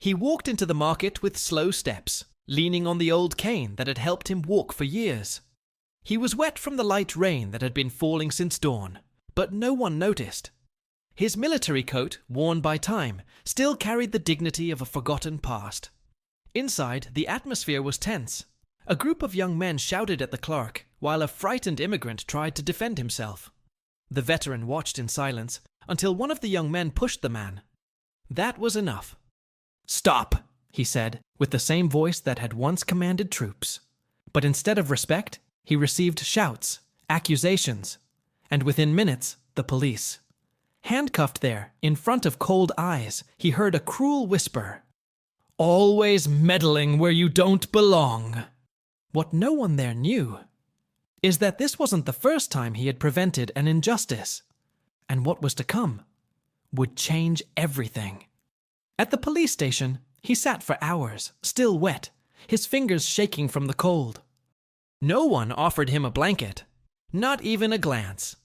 He walked into the market with slow steps, leaning on the old cane that had helped him walk for years. He was wet from the light rain that had been falling since dawn, but no one noticed. His military coat, worn by time, still carried the dignity of a forgotten past. Inside, the atmosphere was tense. A group of young men shouted at the clerk, while a frightened immigrant tried to defend himself. The veteran watched in silence until one of the young men pushed the man. That was enough. "Stop," he said, with the same voice that had once commanded troops. But instead of respect, he received shouts, accusations, and within minutes, the police. Handcuffed there, in front of cold eyes, he heard a cruel whisper. "Always meddling where you don't belong." What no one there knew is that this wasn't the first time he had prevented an injustice, and what was to come would change everything. At the police station, he sat for hours, still wet, his fingers shaking from the cold. No one offered him a blanket, not even a glance.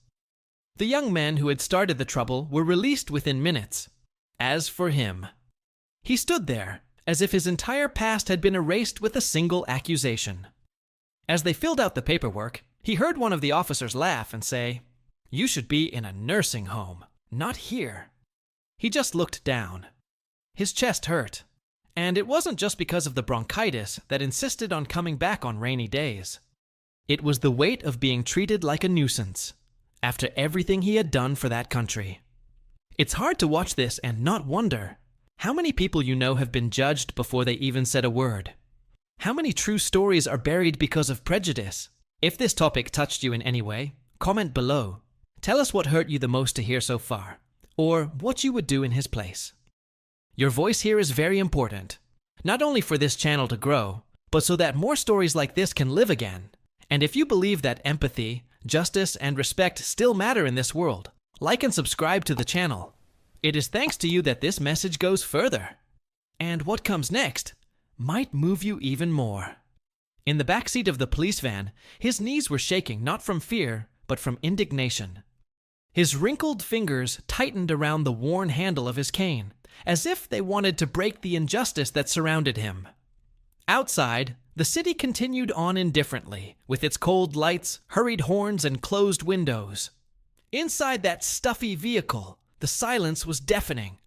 The young men who had started the trouble were released within minutes. As for him, he stood there as if his entire past had been erased with a single accusation. As they filled out the paperwork, he heard one of the officers laugh and say, "You should be in a nursing home, not here." He just looked down. His chest hurt, and it wasn't just because of the bronchitis that insisted on coming back on rainy days. It was the weight of being treated like a nuisance, after everything he had done for that country. It's hard to watch this and not wonder, how many people you know have been judged before they even said a word? How many true stories are buried because of prejudice? If this topic touched you in any way, comment below. Tell us what hurt you the most to hear so far, or what you would do in his place. Your voice here is very important, not only for this channel to grow, but so that more stories like this can live again. And if you believe that empathy, justice, and respect still matter in this world, like and subscribe to the channel. It is thanks to you that this message goes further. And what comes next might move you even more. In the backseat of the police van, his knees were shaking not from fear, but from indignation. His wrinkled fingers tightened around the worn handle of his cane, as if they wanted to break the injustice that surrounded him. Outside, the city continued on indifferently, with its cold lights, hurried horns, and closed windows. Inside that stuffy vehicle, the silence was deafening.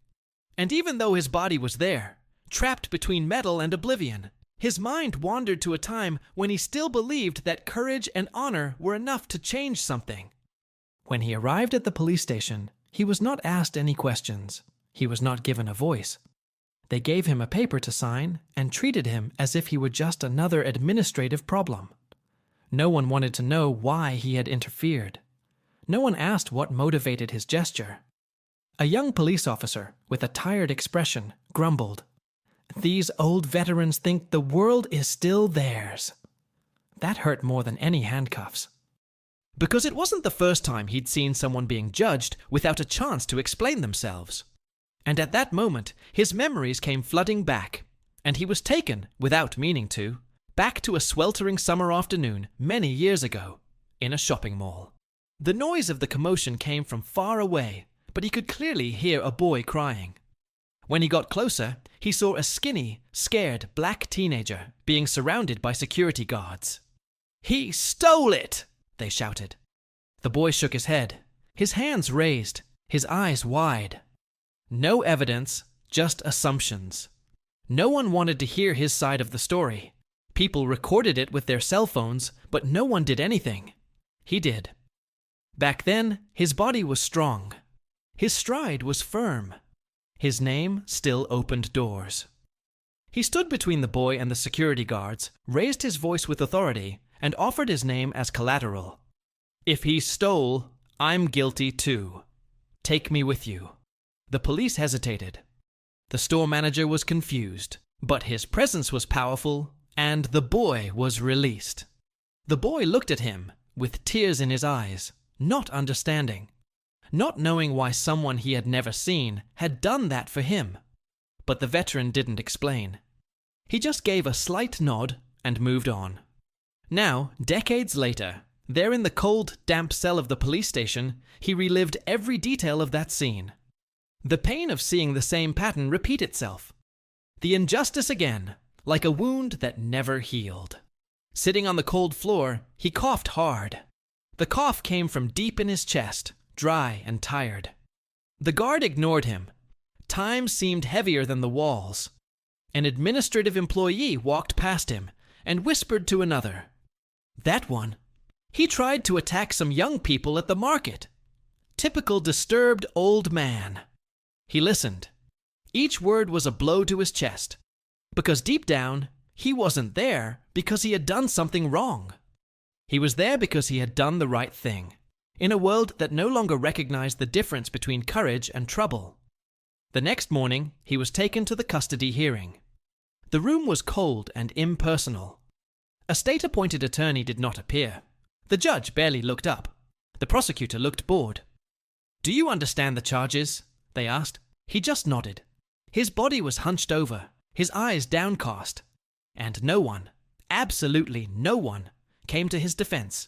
And even though his body was there, trapped between metal and oblivion, his mind wandered to a time when he still believed that courage and honor were enough to change something. When he arrived at the police station, he was not asked any questions. He was not given a voice. They gave him a paper to sign and treated him as if he were just another administrative problem. No one wanted to know why he had interfered. No one asked what motivated his gesture. A young police officer, with a tired expression, grumbled, "These old veterans think the world is still theirs." That hurt more than any handcuffs. Because it wasn't the first time he'd seen someone being judged without a chance to explain themselves. And at that moment, his memories came flooding back, and he was taken, without meaning to, back to a sweltering summer afternoon many years ago, in a shopping mall. The noise of the commotion came from far away, but he could clearly hear a boy crying. When he got closer, he saw a skinny, scared black teenager being surrounded by security guards. "He stole it!" they shouted. The boy shook his head, his hands raised, his eyes wide. No evidence, just assumptions. No one wanted to hear his side of the story. People recorded it with their cell phones, but no one did anything. He did. Back then, his body was strong. His stride was firm. His name still opened doors. He stood between the boy and the security guards, raised his voice with authority, and offered his name as collateral. "If he stole, I'm guilty too. Take me with you." The police hesitated. The store manager was confused, but his presence was powerful, and the boy was released. The boy looked at him, with tears in his eyes, not understanding, not knowing why someone he had never seen had done that for him. But the veteran didn't explain. He just gave a slight nod and moved on. Now, decades later, there in the cold, damp cell of the police station, he relived every detail of that scene. The pain of seeing the same pattern repeat itself. The injustice again, like a wound that never healed. Sitting on the cold floor, he coughed hard. The cough came from deep in his chest, dry and tired. The guard ignored him. Time seemed heavier than the walls. An administrative employee walked past him and whispered to another. That one. He tried to attack some young people at the market. Typical disturbed old man. He listened. Each word was a blow to his chest, because deep down, he wasn't there because he had done something wrong. He was there because he had done the right thing, in a world that no longer recognized the difference between courage and trouble. The next morning, he was taken to the custody hearing. The room was cold and impersonal. A state-appointed attorney did not appear. The judge barely looked up. The prosecutor looked bored. "Do you understand the charges?" they asked. He just nodded. His body was hunched over, his eyes downcast, and no one, absolutely no one, came to his defense.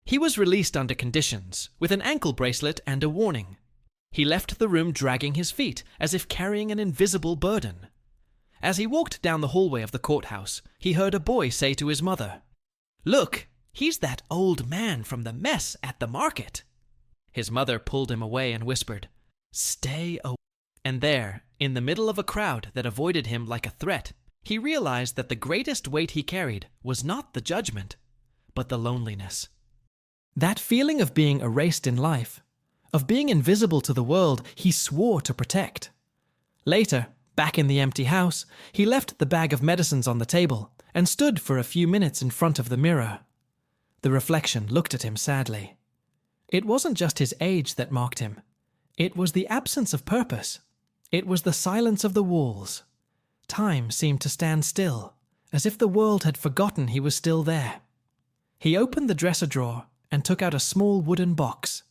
He was released under conditions, with an ankle bracelet and a warning. He left the room dragging his feet, as if carrying an invisible burden. As he walked down the hallway of the courthouse, he heard a boy say to his mother, "Look, he's that old man from the mess at the market." His mother pulled him away and whispered, "Stay away." And there, in the middle of a crowd that avoided him like a threat, he realized that the greatest weight he carried was not the judgment, but the loneliness. That feeling of being erased in life, of being invisible to the world he swore to protect. Later, back in the empty house, he left the bag of medicines on the table and stood for a few minutes in front of the mirror. The reflection looked at him sadly. It wasn't just his age that mocked him. It was the absence of purpose. It was the silence of the walls. Time seemed to stand still, as if the world had forgotten he was still there. He opened the dresser drawer and took out a small wooden box.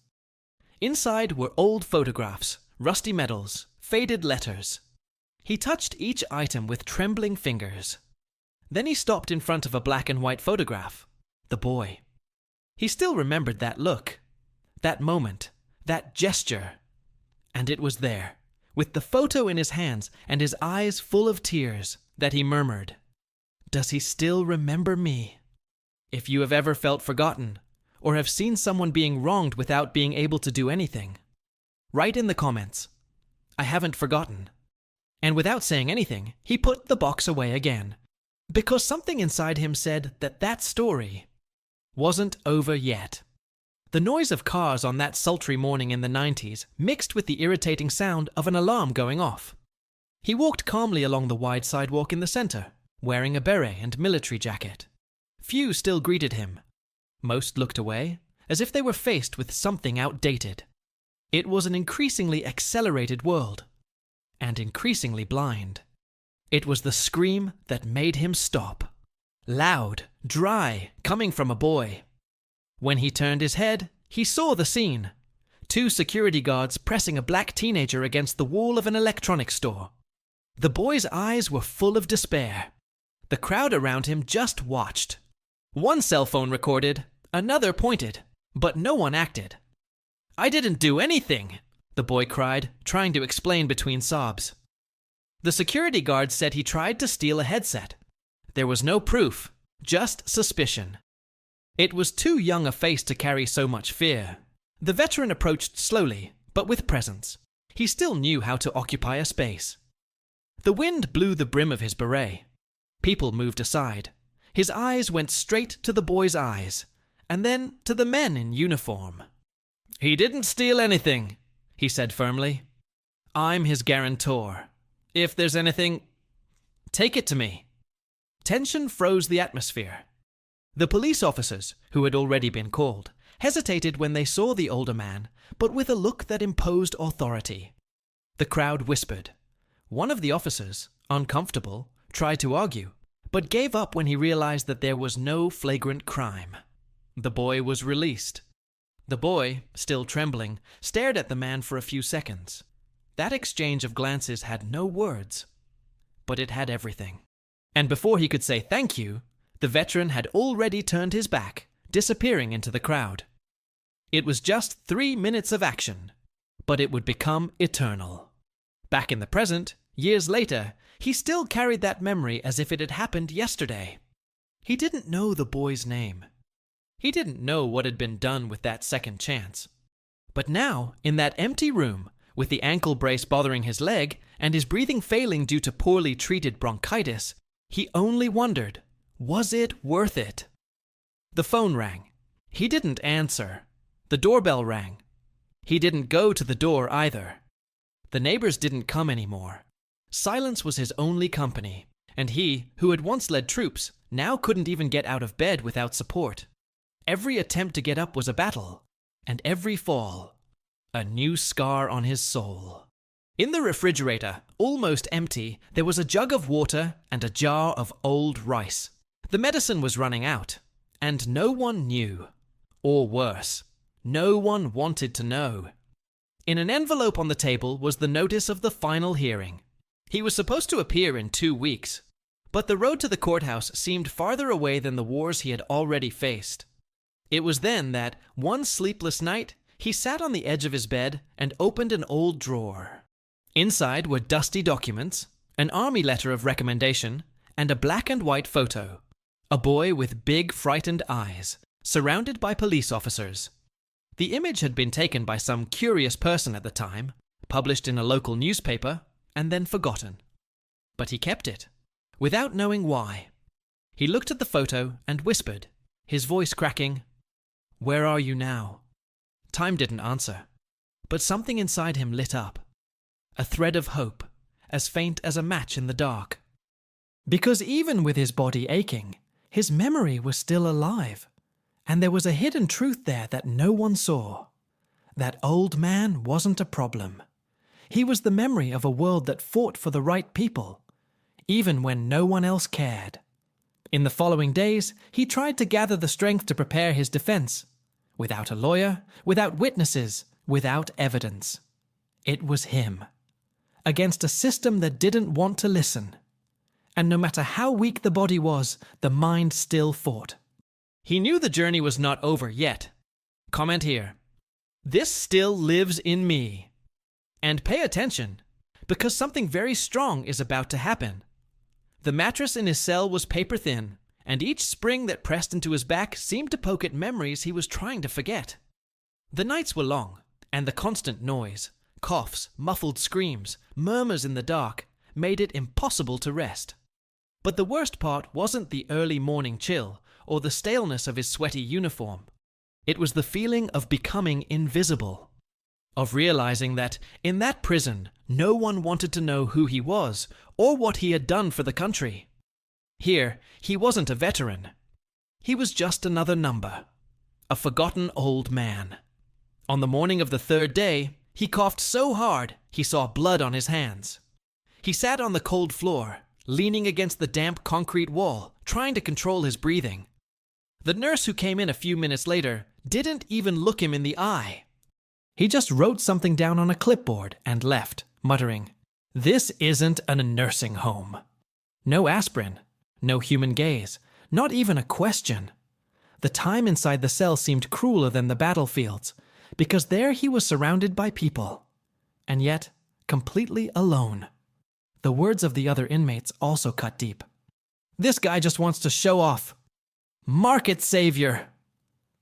Inside were old photographs, rusty medals, faded letters. He touched each item with trembling fingers. Then he stopped in front of a black and white photograph. The boy. He still remembered that look, that moment, that gesture. And it was there, with the photo in his hands and his eyes full of tears, that he murmured, "Does he still remember me?" If you have ever felt forgotten, or have seen someone being wronged without being able to do anything, write in the comments, "I haven't forgotten." And without saying anything, he put the box away again, because something inside him said that that story wasn't over yet. The noise of cars on that sultry morning in the 90s mixed with the irritating sound of an alarm going off. He walked calmly along the wide sidewalk in the center, wearing a beret and military jacket. Few still greeted him. Most looked away, as if they were faced with something outdated. It was an increasingly accelerated world, and increasingly blind. It was the scream that made him stop. Loud, dry, coming from a boy. When he turned his head, he saw the scene. 2 security guards pressing a black teenager against the wall of an electronics store. The boy's eyes were full of despair. The crowd around him just watched. One cell phone recorded, another pointed, but no one acted. "I didn't do anything," the boy cried, trying to explain between sobs. The security guard said he tried to steal a headset. There was no proof, just suspicion. It was too young a face to carry so much fear. The veteran approached slowly, but with presence. He still knew how to occupy a space. The wind blew the brim of his beret. People moved aside. His eyes went straight to the boy's eyes, and then to the men in uniform. "He didn't steal anything," he said firmly. "I'm his guarantor. If there's anything, take it to me." Tension froze the atmosphere. The police officers, who had already been called, hesitated when they saw the older man, but with a look that imposed authority. The crowd whispered. One of the officers, uncomfortable, tried to argue, but gave up when he realized that there was no flagrant crime. The boy was released. The boy, still trembling, stared at the man for a few seconds. That exchange of glances had no words, but it had everything. And before he could say thank you, the veteran had already turned his back, disappearing into the crowd. It was just 3 minutes of action, but it would become eternal. Back in the present, years later, He still carried that memory as if it had happened yesterday. He didn't know the boy's name. He didn't know what had been done with that second chance. But now, in that empty room, with the ankle brace bothering his leg and his breathing failing due to poorly treated bronchitis, he only wondered, was it worth it? The phone rang. He didn't answer. The doorbell rang. He didn't go to the door either. The neighbors didn't come anymore. Silence was his only company, and he, who had once led troops, now couldn't even get out of bed without support. Every attempt to get up was a battle, and every fall, a new scar on his soul. In the refrigerator, almost empty, there was a jug of water and a jar of old rice. The medicine was running out, and no one knew. Or worse, no one wanted to know. In an envelope on the table was the notice of the final hearing. He was supposed to appear in 2 weeks, but the road to the courthouse seemed farther away than the wars he had already faced. It was then that, one sleepless night, he sat on the edge of his bed and opened an old drawer. Inside were dusty documents, an army letter of recommendation, and a black and white photo. A boy with big, frightened eyes, surrounded by police officers. The image had been taken by some curious person at the time, published in a local newspaper, and then forgotten. But he kept it, without knowing why. He looked at the photo and whispered, his voice cracking, "Where are you now?" Time didn't answer, but something inside him lit up. A thread of hope, as faint as a match in the dark. Because even with his body aching, his memory was still alive, and there was a hidden truth there that no one saw. That old man wasn't a problem. He was the memory of a world that fought for the right people, even when no one else cared. In the following days, he tried to gather the strength to prepare his defense, without a lawyer, without witnesses, without evidence. It was him, against a system that didn't want to listen. And no matter how weak the body was, the mind still fought. He knew the journey was not over yet. Comment here. This still lives in me. And pay attention, because something very strong is about to happen. The mattress in his cell was paper thin, and each spring that pressed into his back seemed to poke at memories he was trying to forget. The nights were long, and the constant noise, coughs, muffled screams, murmurs in the dark, made it impossible to rest. But the worst part wasn't the early morning chill, or the staleness of his sweaty uniform. It was the feeling of becoming invisible. Of realizing that, in that prison, no one wanted to know who he was, or what he had done for the country. Here, he wasn't a veteran. He was just another number. A forgotten old man. On the morning of the 3rd day, he coughed so hard he saw blood on his hands. He sat on the cold floor, leaning against the damp concrete wall, trying to control his breathing. The nurse who came in a few minutes later didn't even look him in the eye. He just wrote something down on a clipboard and left, muttering, "This isn't a nursing home." No aspirin, no human gaze, not even a question. The time inside the cell seemed crueler than the battlefields, because there he was surrounded by people, and yet completely alone. The words of the other inmates also cut deep. This guy just wants to show off. Market savior.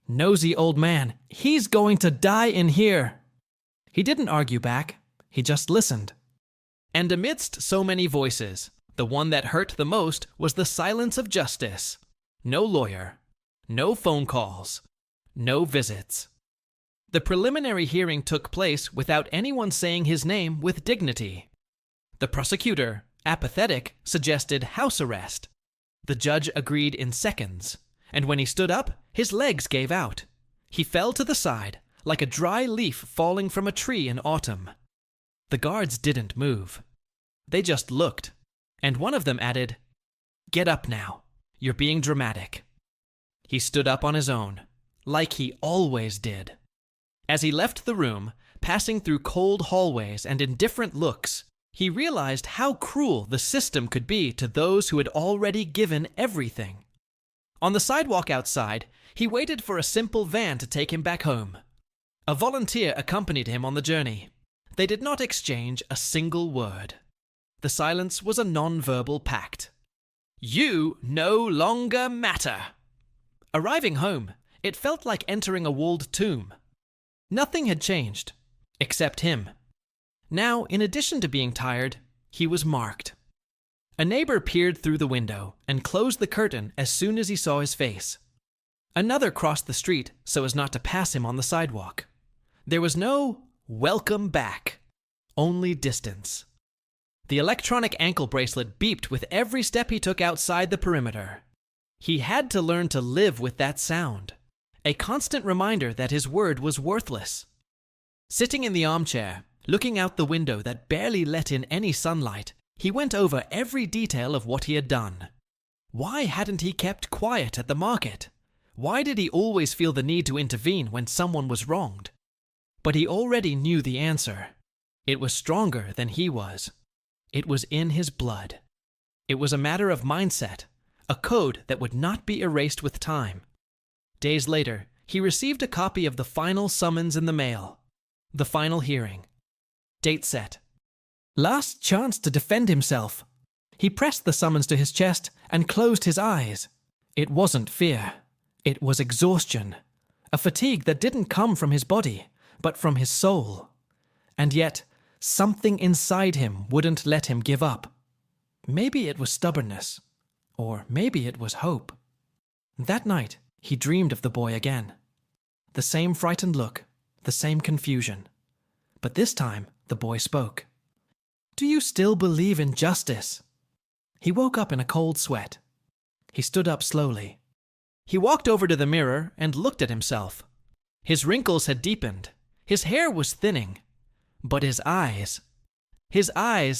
Nosy old man, he's going to die in here. He didn't argue back, he just listened. And amidst so many voices, the one that hurt the most was the silence of justice. No lawyer, no phone calls, no visits. The preliminary hearing took place without anyone saying his name with dignity. The prosecutor, apathetic, suggested house arrest. The judge agreed in seconds, and when he stood up, his legs gave out. He fell to the side, like a dry leaf falling from a tree in autumn. The guards didn't move. They just looked, and one of them added, "Get up now. You're being dramatic." He stood up on his own, like he always did. As he left the room, passing through cold hallways and indifferent looks, he realized how cruel the system could be to those who had already given everything. On the sidewalk outside, he waited for a simple van to take him back home. A volunteer accompanied him on the journey. They did not exchange a single word. The silence was a non-verbal pact. You no longer matter. Arriving home, it felt like entering a walled tomb. Nothing had changed, except him. Now, in addition to being tired, he was marked. A neighbor peered through the window and closed the curtain as soon as he saw his face. Another crossed the street so as not to pass him on the sidewalk. There was no welcome back, only distance. The electronic ankle bracelet beeped with every step he took outside the perimeter. He had to learn to live with that sound, a constant reminder that his word was worthless. Sitting in the armchair, looking out the window that barely let in any sunlight, he went over every detail of what he had done. Why hadn't he kept quiet at the market? Why did he always feel the need to intervene when someone was wronged? But he already knew the answer. It was stronger than he was. It was in his blood. It was a matter of mindset, a code that would not be erased with time. Days later, he received a copy of the final summons in the mail. The final hearing. Date set. Last chance to defend himself. He pressed the summons to his chest and closed his eyes. It wasn't fear. It was exhaustion. A fatigue that didn't come from his body, but from his soul. And yet, something inside him wouldn't let him give up. Maybe it was stubbornness, or maybe it was hope. That night, he dreamed of the boy again. The same frightened look, the same confusion. But this time, the boy spoke. "Do you still believe in justice?" He woke up in a cold sweat. He stood up slowly. He walked over to the mirror and looked at himself. His wrinkles had deepened. His hair was thinning. But his eyes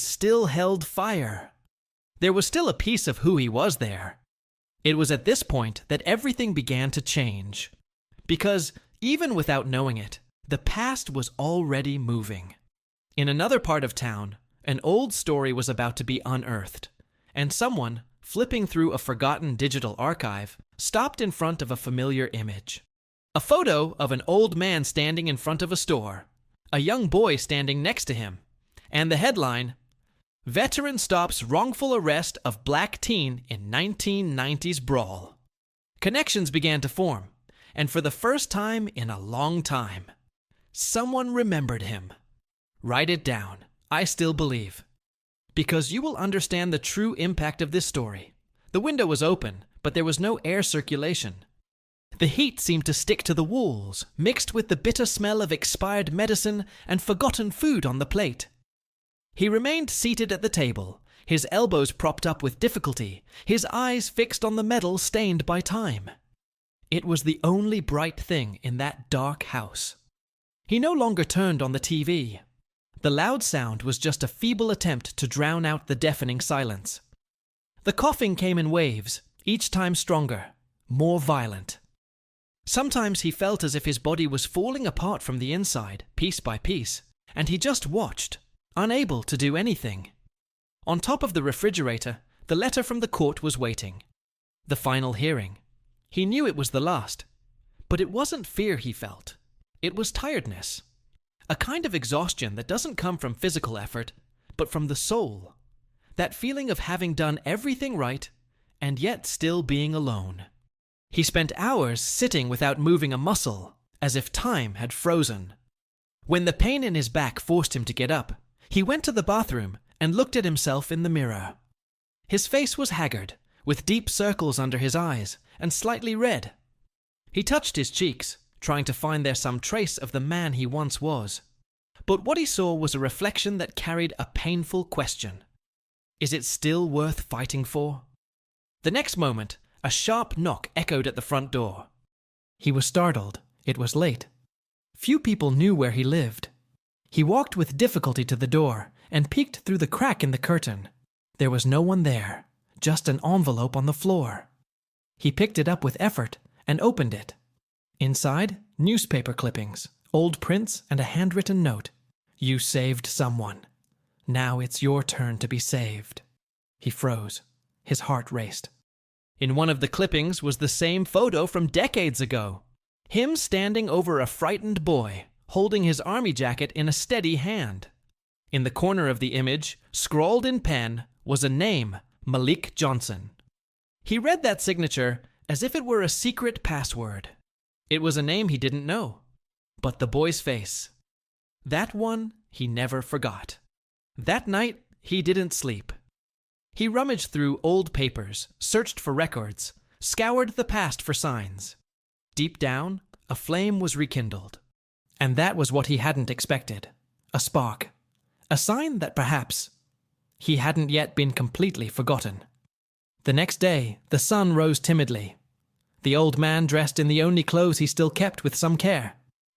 still held fire. There was still a piece of who he was there. It was at this point that everything began to change. Because, even without knowing it, the past was already moving. In another part of town, an old story was about to be unearthed, and someone, flipping through a forgotten digital archive, stopped in front of a familiar image. A photo of an old man standing in front of a store, a young boy standing next to him, and the headline, "Veteran Stops Wrongful Arrest of Black Teen in 1990s Brawl." Connections began to form, and for the first time in a long time, someone remembered him. Write it down. I still believe. Because you will understand the true impact of this story. The window was open, but there was no air circulation. The heat seemed to stick to the walls, mixed with the bitter smell of expired medicine and forgotten food on the plate. He remained seated at the table, his elbows propped up with difficulty, his eyes fixed on the metal stained by time. It was the only bright thing in that dark house. He no longer turned on the TV. The loud sound was just a feeble attempt to drown out the deafening silence. The coughing came in waves, each time stronger, more violent. Sometimes he felt as if his body was falling apart from the inside, piece by piece, and he just watched, unable to do anything. On top of the refrigerator, the letter from the court was waiting. The final hearing. He knew it was the last. But it wasn't fear he felt. It was tiredness. A kind of exhaustion that doesn't come from physical effort, but from the soul. That feeling of having done everything right, and yet still being alone. He spent hours sitting without moving a muscle, as if time had frozen. When the pain in his back forced him to get up, he went to the bathroom and looked at himself in the mirror. His face was haggard, with deep circles under his eyes, and slightly red. He touched his cheeks, trying to find there some trace of the man he once was. But what he saw was a reflection that carried a painful question. Is it still worth fighting for? The next moment, a sharp knock echoed at the front door. He was startled. It was late. Few people knew where he lived. He walked with difficulty to the door and peeked through the crack in the curtain. There was no one there, just an envelope on the floor. He picked it up with effort and opened it. Inside, newspaper clippings, old prints, and a handwritten note. You saved someone. Now it's your turn to be saved. He froze. His heart raced. In one of the clippings was the same photo from decades ago. Him standing over a frightened boy, holding his army jacket in a steady hand. In the corner of the image, scrawled in pen, was a name, Malik Johnson. He read that signature as if it were a secret password. It was a name he didn't know, but the boy's face. That one he never forgot. That night, he didn't sleep. He rummaged through old papers, searched for records, scoured the past for signs. Deep down, a flame was rekindled. And that was what he hadn't expected. A spark. A sign that perhaps he hadn't yet been completely forgotten. The next day, the sun rose timidly. The old man dressed in the only clothes he still kept with some care.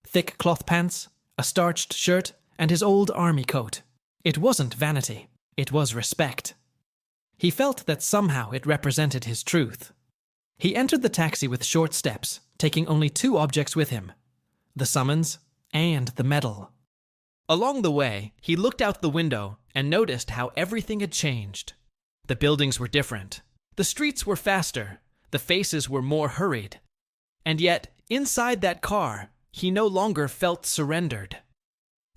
Thick cloth pants, a starched shirt, and his old army coat. It wasn't vanity. It was respect. He felt that somehow it represented his truth. He entered the taxi with short steps, taking only 2 objects with him: the summons and the medal. Along the way, he looked out the window and noticed how everything had changed. The buildings were different. The streets were faster. The faces were more hurried. And yet, inside that car, he no longer felt surrendered.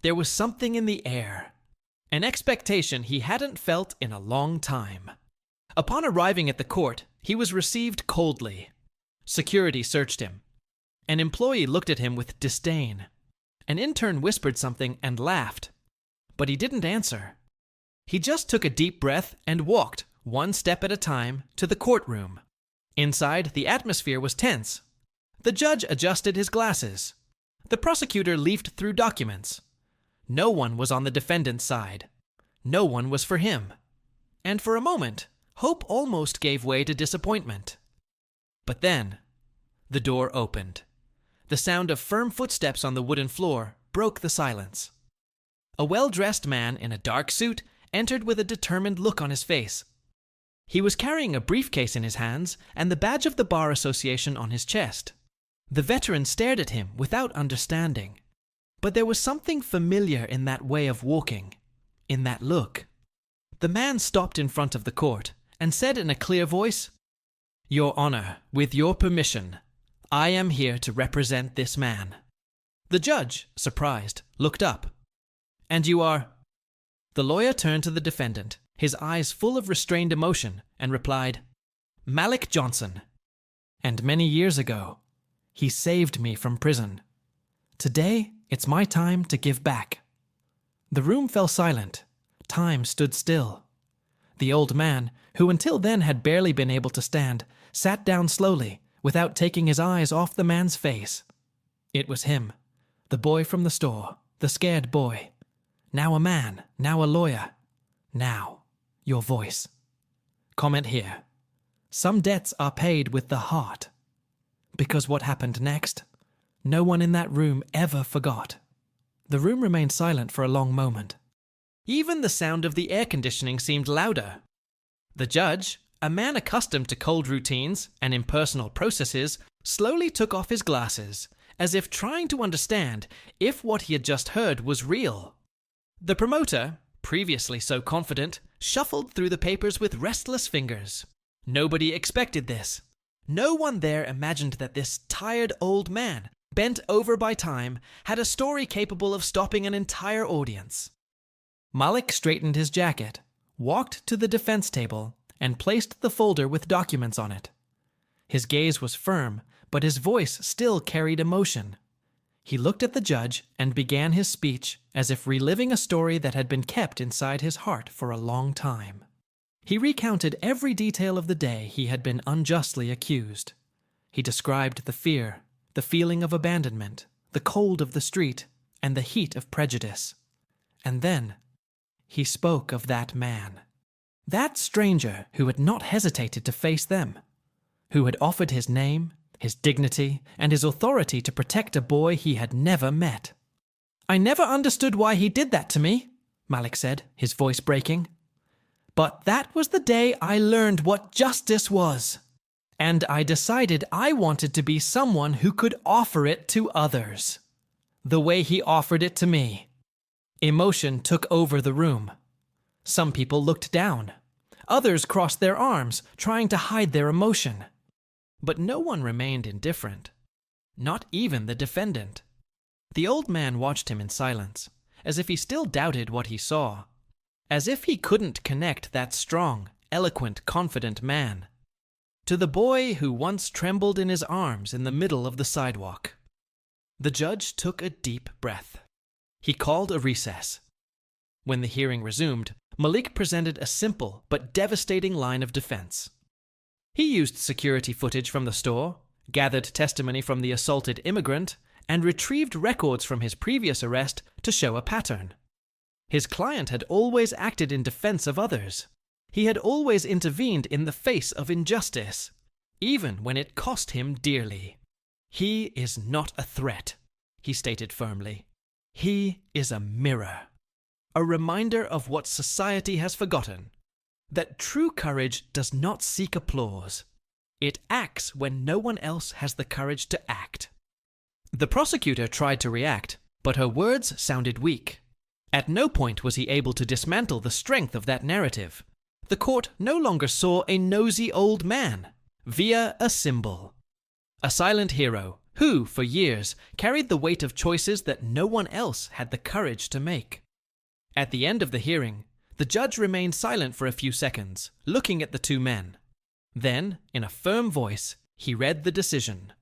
There was something in the air. An expectation he hadn't felt in a long time. Upon arriving at the court, he was received coldly. Security searched him. An employee looked at him with disdain. An intern whispered something and laughed. But he didn't answer. He just took a deep breath and walked, one step at a time, to the courtroom. Inside, the atmosphere was tense. The judge adjusted his glasses. The prosecutor leafed through documents. No one was on the defendant's side. No one was for him. And for a moment, hope almost gave way to disappointment. But then, the door opened. The sound of firm footsteps on the wooden floor broke the silence. A well-dressed man in a dark suit entered with a determined look on his face. He was carrying a briefcase in his hands and the badge of the Bar Association on his chest. The veteran stared at him without understanding. But there was something familiar in that way of walking, in that look. The man stopped in front of the court and said in a clear voice, "Your Honor, with your permission, I am here to represent this man." The judge, surprised, looked up. "And you are?" The lawyer turned to the defendant, his eyes full of restrained emotion, and replied, "Malik Johnson. And many years ago, he saved me from prison. Today, it's my time to give back." The room fell silent. Time stood still. The old man, who until then had barely been able to stand, sat down slowly, without taking his eyes off the man's face. It was him, the boy from the store, the scared boy. Now a man, now a lawyer. Now, your voice. Comment here. Some debts are paid with the heart. Because what happened next, no one in that room ever forgot. The room remained silent for a long moment. Even the sound of the air conditioning seemed louder. The judge, a man accustomed to cold routines and impersonal processes, slowly took off his glasses, as if trying to understand if what he had just heard was real. The promoter, previously so confident, shuffled through the papers with restless fingers. Nobody expected this. No one there imagined that this tired old man, bent over by time, had a story capable of stopping an entire audience. Malik straightened his jacket, walked to the defense table, and placed the folder with documents on it. His gaze was firm, but his voice still carried emotion. He looked at the judge and began his speech as if reliving a story that had been kept inside his heart for a long time. He recounted every detail of the day he had been unjustly accused. He described the fear, the feeling of abandonment, the cold of the street, and the heat of prejudice. And then, he spoke of that man. That stranger who had not hesitated to face them. Who had offered his name, his dignity, and his authority to protect a boy he had never met. "I never understood why he did that to me," Malik said, his voice breaking. "But that was the day I learned what justice was. And I decided I wanted to be someone who could offer it to others. The way he offered it to me." Emotion took over the room. Some people looked down. Others crossed their arms, trying to hide their emotion. But no one remained indifferent. Not even the defendant. The old man watched him in silence, as if he still doubted what he saw. As if he couldn't connect that strong, eloquent, confident man to the boy who once trembled in his arms in the middle of the sidewalk. The judge took a deep breath. He called a recess. When the hearing resumed, Malik presented a simple but devastating line of defense. He used security footage from the store, gathered testimony from the assaulted immigrant, and retrieved records from his previous arrest to show a pattern. His client had always acted in defense of others. He had always intervened in the face of injustice, even when it cost him dearly. He is not a threat, he stated firmly. He is a mirror, a reminder of what society has forgotten, that true courage does not seek applause. It acts when no one else has the courage to act. The prosecutor tried to react, but her words sounded weak. At no point was he able to dismantle the strength of that narrative. The court no longer saw a nosy old man, via a symbol. A silent hero who, for years, carried the weight of choices that no one else had the courage to make. At the end of the hearing, the judge remained silent for a few seconds, looking at the two men. Then, in a firm voice, he read the decision.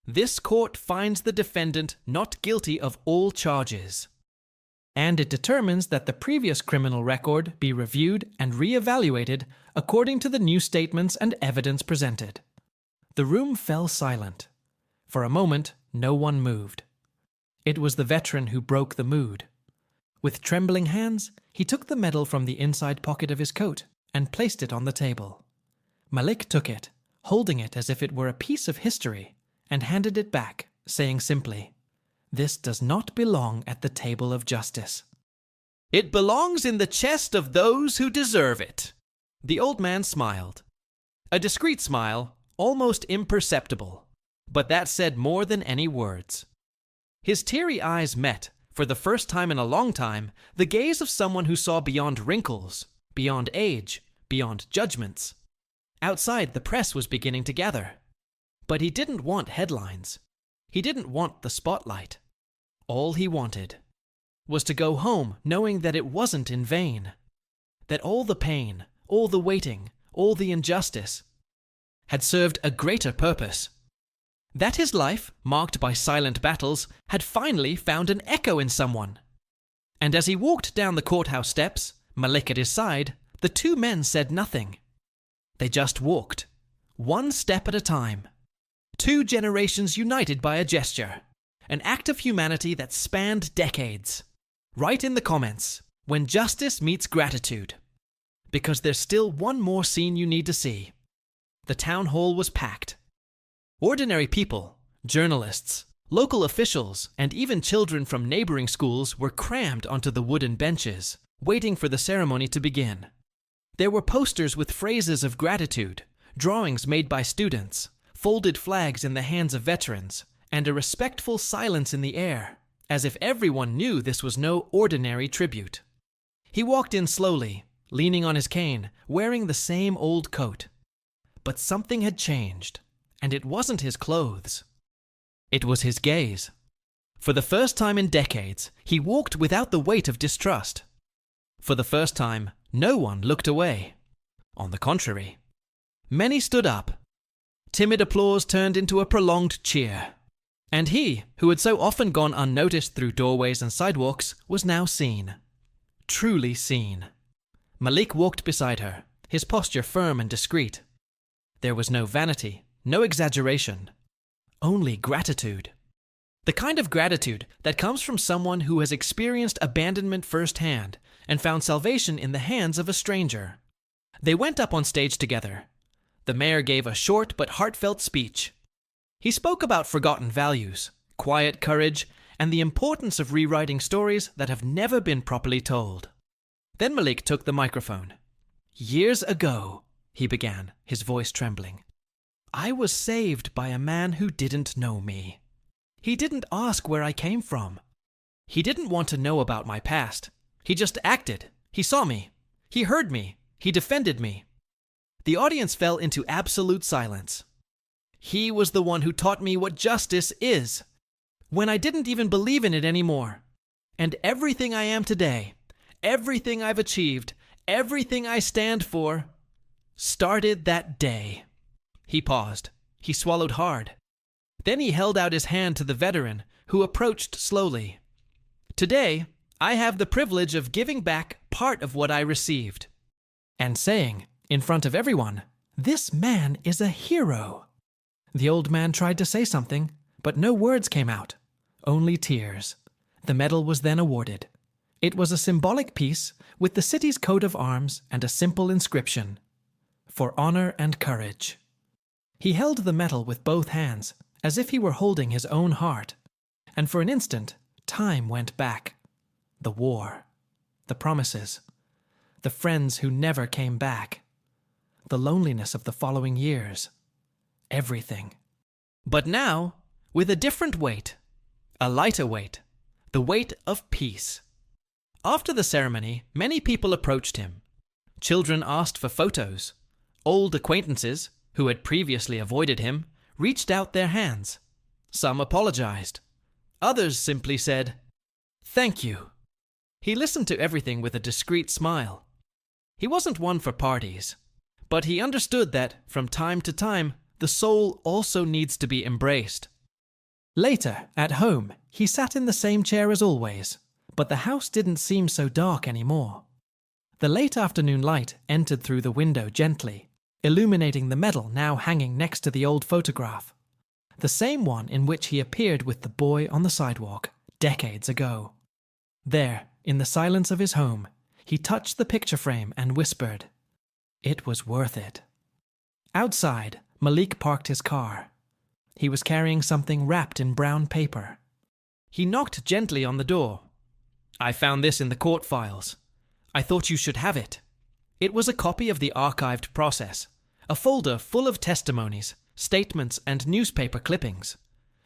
This court finds the defendant not guilty of all charges, and it determines that the previous criminal record be reviewed and re-evaluated according to the new statements and evidence presented. The room fell silent. For a moment, no one moved. It was the veteran who broke the mood. With trembling hands, he took the medal from the inside pocket of his coat and placed it on the table. Malik took it, holding it as if it were a piece of history, and handed it back, saying simply, "This does not belong at the table of justice. It belongs in the chest of those who deserve it." The old man smiled. A discreet smile, almost imperceptible, but that said more than any words. His teary eyes met, for the first time in a long time, the gaze of someone who saw beyond wrinkles, beyond age, beyond judgments. Outside, the press was beginning to gather. But he didn't want headlines. He didn't want the spotlight. All he wanted was to go home knowing that it wasn't in vain, that all the pain, all the waiting, all the injustice had served a greater purpose, that his life, marked by silent battles, had finally found an echo in someone. And as he walked down the courthouse steps, Malik at his side, the two men said nothing. They just walked, one step at a time. Two generations united by a gesture, an act of humanity that spanned decades. Write in the comments, when justice meets gratitude. Because there's still one more scene you need to see. The town hall was packed. Ordinary people, journalists, local officials, and even children from neighboring schools were crammed onto the wooden benches, waiting for the ceremony to begin. There were posters with phrases of gratitude, drawings made by students, folded flags in the hands of veterans, and a respectful silence in the air, as if everyone knew this was no ordinary tribute. He walked in slowly, leaning on his cane, wearing the same old coat. But something had changed, and it wasn't his clothes. It was his gaze. For the first time in decades, he walked without the weight of distrust. For the first time, no one looked away. On the contrary, many stood up. Timid applause turned into a prolonged cheer. And he, who had so often gone unnoticed through doorways and sidewalks, was now seen. Truly seen. Malik walked beside her, his posture firm and discreet. There was no vanity, no exaggeration, only gratitude. The kind of gratitude that comes from someone who has experienced abandonment firsthand and found salvation in the hands of a stranger. They went up on stage together. The mayor gave a short but heartfelt speech. He spoke about forgotten values, quiet courage, and the importance of rewriting stories that have never been properly told. Then Malik took the microphone. "Years ago," he began, his voice trembling, "I was saved by a man who didn't know me. He didn't ask where I came from. He didn't want to know about my past. He just acted. He saw me. He heard me. He defended me." The audience fell into absolute silence. "He was the one who taught me what justice is, when I didn't even believe in it anymore. and everything I am today, everything I've achieved, everything I stand for, started that day." He paused. He swallowed hard. Then he held out his hand to the veteran, who approached slowly. "Today, I have the privilege of giving back part of what I received," and saying, in front of everyone, "This man is a hero." The old man tried to say something, but no words came out, only tears. The medal was then awarded. It was a symbolic piece with the city's coat of arms and a simple inscription, "For honor and courage." He held the medal with both hands, as if he were holding his own heart, and for an instant, time went back. The war, the promises, the friends who never came back, the loneliness of the following years, everything. But now, with a different weight, a lighter weight, the weight of peace. After the ceremony, many people approached him. Children asked for photos. Old acquaintances, who had previously avoided him, reached out their hands. Some apologized. Others simply said, "Thank you." He listened to everything with a discreet smile. He wasn't one for parties, but he understood that, from time to time, the soul also needs to be embraced. Later, at home, he sat in the same chair as always, but the house didn't seem so dark anymore. The late afternoon light entered through the window gently, illuminating the medal now hanging next to the old photograph, the same one in which he appeared with the boy on the sidewalk decades ago. There, in the silence of his home, he touched the picture frame and whispered, "It was worth it." Outside, Malik parked his car. He was carrying something wrapped in brown paper. He knocked gently on the door. "I found this in the court files. I thought you should have it." It was a copy of the archived process, a folder full of testimonies, statements, and newspaper clippings.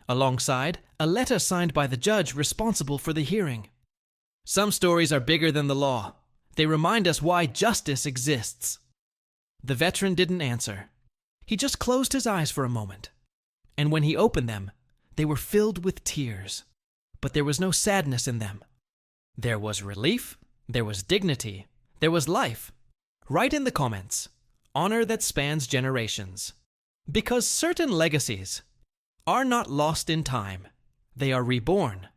Alongside, a letter signed by the judge responsible for the hearing. "Some stories are bigger than the law. They remind us why justice exists." The veteran didn't answer. He just closed his eyes for a moment. And when he opened them, they were filled with tears. But there was no sadness in them. There was relief, there was dignity, there was life. Write in the comments, "Honor that spans generations." Because certain legacies are not lost in time. They are reborn,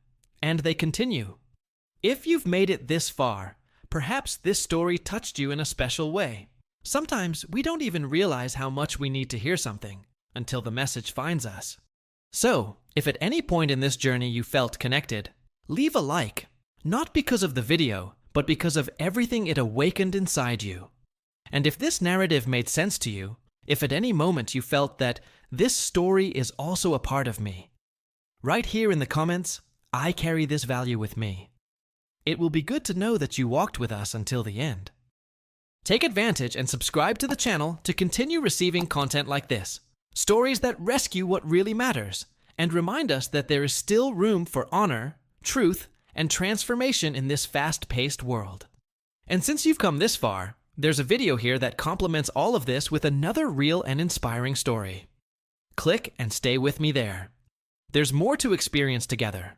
and they continue. If you've made it this far, perhaps this story touched you in a special way. Sometimes we don't even realize how much we need to hear something until the message finds us. So, if at any point in this journey you felt connected, leave a like, not because of the video, but because of everything it awakened inside you. And if this narrative made sense to you, if at any moment you felt that this story is also a part of me, write here in the comments, "I carry this value with me." It will be good to know that you walked with us until the end. Take advantage and subscribe to the channel to continue receiving content like this, stories that rescue what really matters, and remind us that there is still room for honor, truth, and transformation in this fast-paced world. And since you've come this far, there's a video here that complements all of this with another real and inspiring story. Click and stay with me there. There's more to experience together.